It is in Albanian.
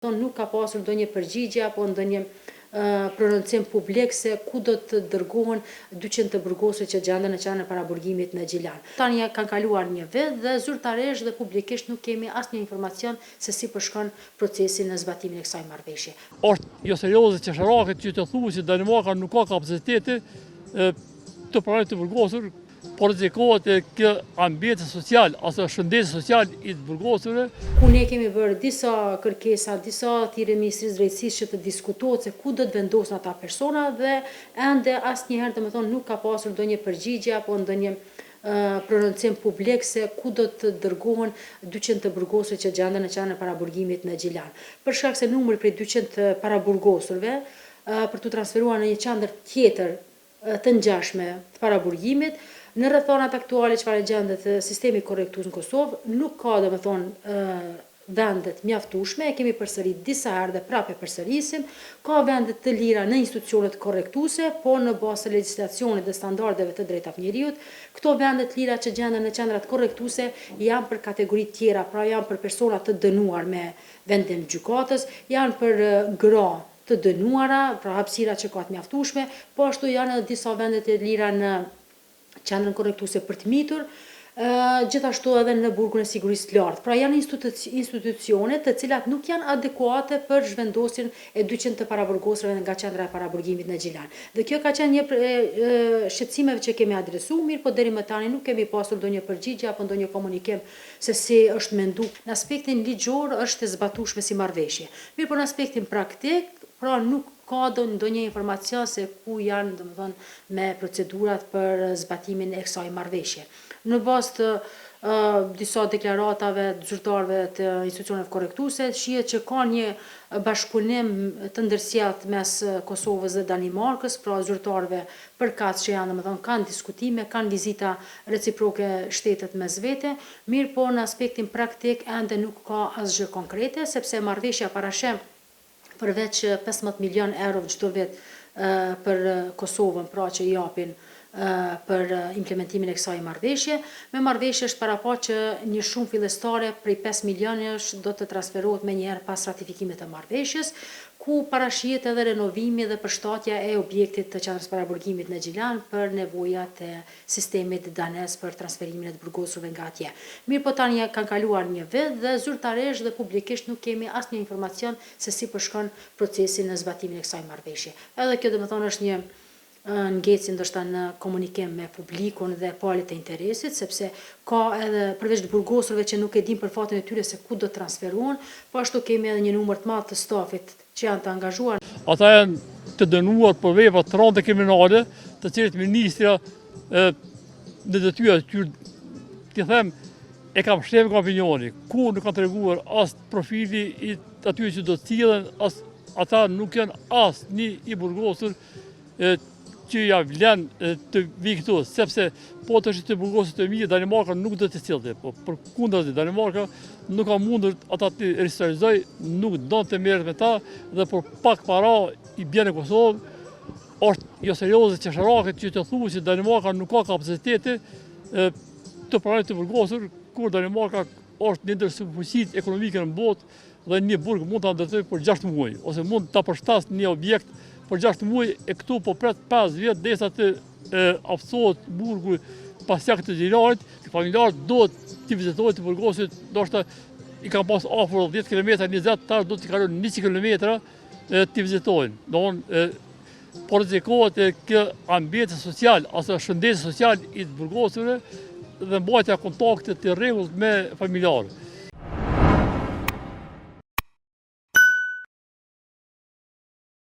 Nuk ka pasur ndonjë përgjigje apo ndonjë prononcim publik se ku do të dërgohen 200 të burgosur që gjenden në qendrën e paraburgimit në Gjilan. Tani kanë kaluar një vit dhe zyrtarisht dhe publikisht nuk kemi asnjë informacion se si po shkon procesi në zbatimin e kësaj marrëveshje. Është jo serioze qesharake që të thuhet se Danimarka nuk ka kapacitete të pranojë të burgosur, por rrezikohet kjo ambient social ose shëndeti social i të burgosurve. Ku ne kemi bërë disa kërkesa, disa thirrje Ministrisë Drejtësisë që të diskutohet se ku do të vendosen ata persona dhe ende asnjëherë domethënë nuk ka pasur ndonjë përgjigje apo ndonjë prononcim publik se ku do të dërgohen 200 të burgosur që gjenden në qendrën e paraburgimit në Gjilan. Për shkak se numri prej 200 të paraburgosurve për të transferuar në një qendër tjetër të ngjashme të paraburgimit, në rrethonat aktuale çfarë gjendet sistemi korrektues në Kosovë, nuk ka domethënë vendet mjaftueshme, e kemi përsërit disa herë dhe prapë përsërisim, ka vende të lira në institucionet korrektuese, po në bazë të legjislacionit dhe standardeve të drejtave njeriut, këto vende të lira që gjenden në qendrat korrektuese janë për kategori tjera, pra janë për persona të dënuar me vendim gjykatës, janë për gra të dënuara, pra hapësira që ka të mjaftueshme, po ashtu janë disa vende të lira në qendrën korrektuese për të mitur, gjithashtu edhe në burgun e sigurisë të lartë. Pra janë institucione të cilat nuk janë adekuate për zhvendosjen e 200 të paraburgosurve nga qendra e paraburgimit në Gjilan. Dhe kjo ka qenë një shqetësimeve që kemi adresuar, mirë, po deri më tani nuk kemi pasur ndonjë përgjigje apo ndonjë komunikim se si është menduar. Në aspektin ligjor është e zbatueshme si marrëveshje. Mirë, po në aspektin praktik, pra nuk ka ndonjë informacion se ku janë domethënë me procedurat për zbatimin e kësaj marrëveshje. Në bazë të disa deklaratave të zyrtarëve të institucioneve korrektuese, shihet që ka një bashkëpunim të ndërsjellët mes Kosovës dhe Danimarkës, pra zyrtarëve përkatës që janë domethënë kanë diskutime, kanë vizita reciproke shtetet mes vete, mirë po në aspektin praktik ende nuk ka asgjë konkrete, sepse marrëveshja parasheh përveç 15 milion euro çdo vit për Kosovën, pra që i japin për implementimin e kësaj marrëveshje. Me marrëveshje është parapo që një shumë fillestare prej 5 milionësh do të transferohet menjëherë pas ratifikimit të marrëveshjes, ku parashihet edhe renovimi dhe përshtatja e objektit të qendrës paraburgimit në Gjilan për nevojat e sistemit danes për transferimin e të burgosurve nga atje. Mirë, po tani kanë kaluar një vit dhe zyrtarisht dhe publikisht nuk kemi asnjë informacion se si po shkon procesi në zbatimin e kësaj marrëveshje. Edhe kjo domethënë është një ngecje ndoshta në komunikim me publikun dhe palët e interesit, sepse ka edhe përveç të burgosurve që nuk e din për fatin e tyre se ku do të transferohen, po ashtu kemi edhe një numër të madh të stafit që janë të angazhuar. Ata janë të dënuar për vepra të rënda kriminale, të cilët ministra në detyra të them e kam shtypur nga opinioni, ku nuk kanë treguar as profili i atyre që do të cilën, as ata nuk janë as një i burgosur që ja vlen të vi këtu, sepse po të është të burgosur të mirë, Danimarka nuk do të cilëte, po përkundazi Danimarka nuk ka mundur ata të restrukturizoj, nuk do të merret me ta dhe për pak para i bjen në Kosovë. Është jo serioze qesharake që të thuhet se Danimarka nuk ka kapacitete të pranojë të burgosur, kur Danimarka është një ndër superfuqitë ekonomike në botë dhe një burg mund ta ndërtojë për 6 muaj ose mund ta përshtasë një objekt për 6 muaj e këtu po pret 5 vjet derisa të aftësohet burgu pas jakut të Gjilanit, familjarët duhet të vizitojnë të burgosit, ndoshta i kanë pas afër 10 km, 20, tash do të kalojnë 100 km të vizitojnë. Domthonë po rrezikohet kjo ambient social ose shëndeti social i të burgosurve dhe mbajtja kontakte të rregullt me familjarë.